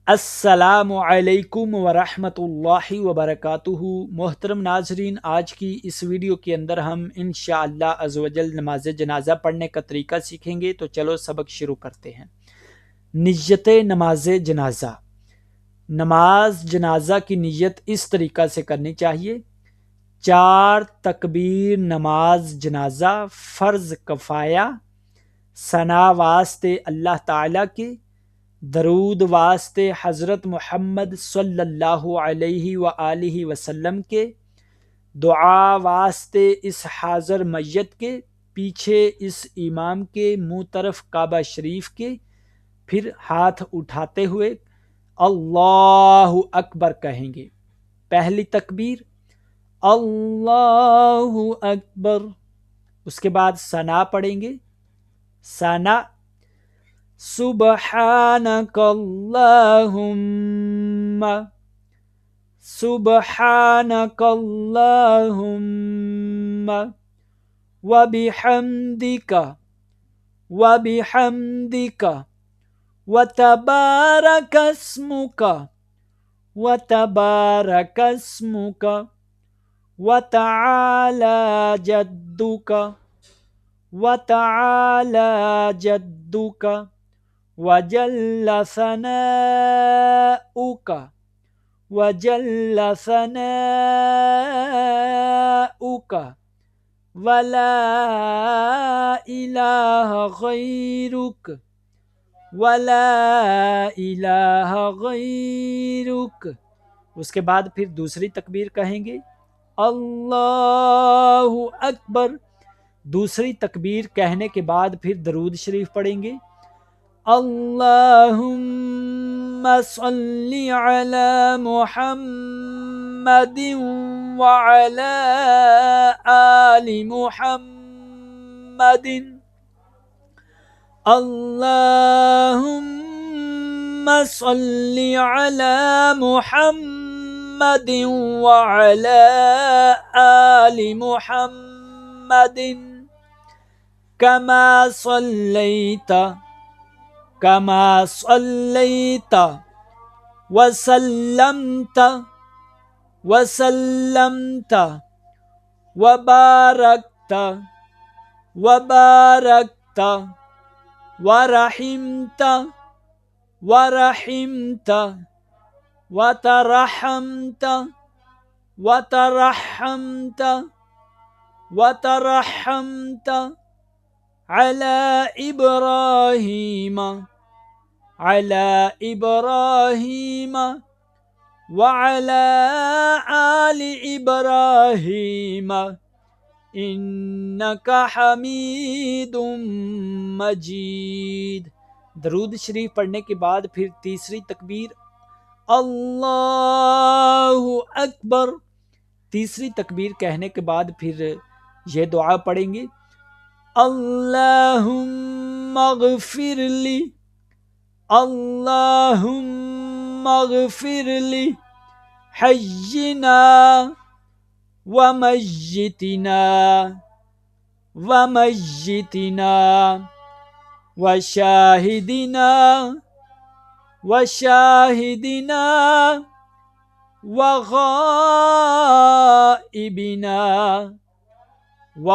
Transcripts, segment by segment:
अस्सलामु अलैकुम वरहमतुल्लाहि वबरकातुहू। मोहतरम नाजरीन, आज की इस वीडियो के अंदर हम इंशाअल्लाह अज़्ज़वजल नमाज जनाज़ा पढ़ने का तरीका सीखेंगे। तो चलो सबक शुरू करते हैं। नियत नमाज जनाज़ा। नमाज जनाज़ा की नीयत इस तरीक़ा से करनी चाहिए। 4 तकबीर नमाज जनाज़ा फ़र्ज़ कफ़ाया, सना वास्ते अल्लाह ताला के, दरूद वास्ते हज़रत मोहम्मद सल्लल्लाहु अलैहि व आलिहि वसल्लम के, दुआ वास्ते इस हाज़र मैयत के, पीछे इस इमाम के, मुँह तरफ काबा शरीफ के, फिर हाथ उठाते हुए अल्लाहु अकबर कहेंगे। पहली तकबीर अल्लाहु अकबर। उसके बाद सना पढ़ेंगे। सना सुबहानकल्लाहुम्मा, सुबहानकल्लाहुम्मा वबिहम्दिका, वबिहम्दिका वतबारकस्मुका, वतबारकस्मुका वतआला जद्दुका, वतआला जद्दुका वजल्ल सनाउका, वजल्ल सनाउका वला इलाहा गैरुक, वला इलाहा गैरुक। उसके बाद फिर दूसरी तकबीर कहेंगे अल्लाहु अकबर। दूसरी तकबीर कहने के बाद फिर दरूद शरीफ पढ़ेंगे। अल्लाहुम्मा सल्लि अला मुहम्मदिन व अला आलि मुहम्मदिन, अल्लाहुम्मा सल्लि अला मुहम्मदिन व अला आलि मुहम्मदिन कमा सल्लैता, कमा सल्लैता वसल्लमता, वसल्लमता वबारकता, वबारकता वरहिमता, वरहिमता वतरहमता, वतरहमता, वतरहमता अला इब्राहीम, अला इब्राहीम व अला आलि इब्राहीम इन्नका हमीदुम मजीद। दरूद शरीफ पढ़ने के बाद फिर तीसरी तकबीर अल्लाहु अकबर। तीसरी तकबीर कहने के बाद फिर ये दुआ पढ़ेंगे अल्लाहुम्मा गफिरली, अल्लाहुम्मा गफिरली हय्यिना व मय्यितिना, व मय्यितिना व शाहिदिना, व शाहिदिना व गाइबिना, व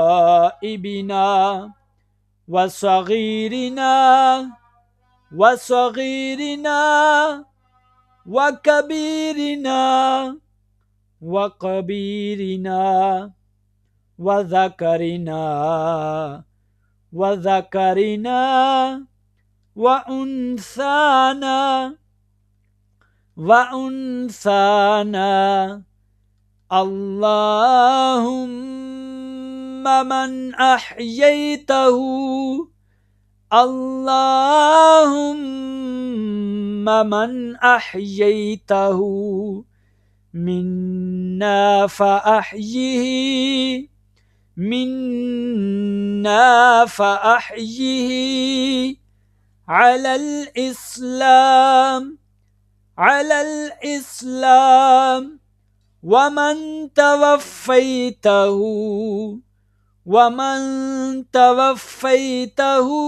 गाइबिना व सगीरिना, व सगीरिना व कबीरिना, व कबीरिना व ज़करिना, व ज़करिना व उन्साना, व उन्साना। अल्लाहुम्मा मन अह्यैतहु, अल्लाहुम्मा मन अह्यैतहु मिन्ना फ़अह्यिही, मिन्ना फ़अह्यिही अलल इस्लाम, अलल इस्लाम वमन तवफ़्फ़ैतहु, वमन तवफ़्फ़ैतहु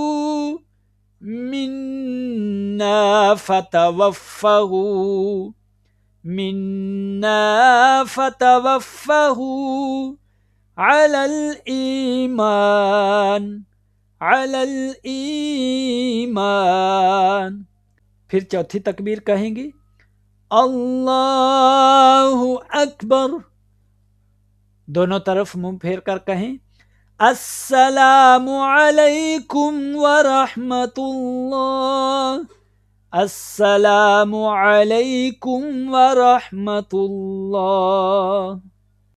मिन्ना फतवफ़्फ़हू, मिन्ना फतवफ़्फ़हू अलल ईमान, अलल ईमान। फिर चौथी तकबीर कहेंगे अल्लाहु अकबर, दोनों तरफ मुंह फेर कर कहें अस्सलामु अलैकुम व रहमतुल्लाह, अस्सलामु अलैकुम व रहमतुल्लाह।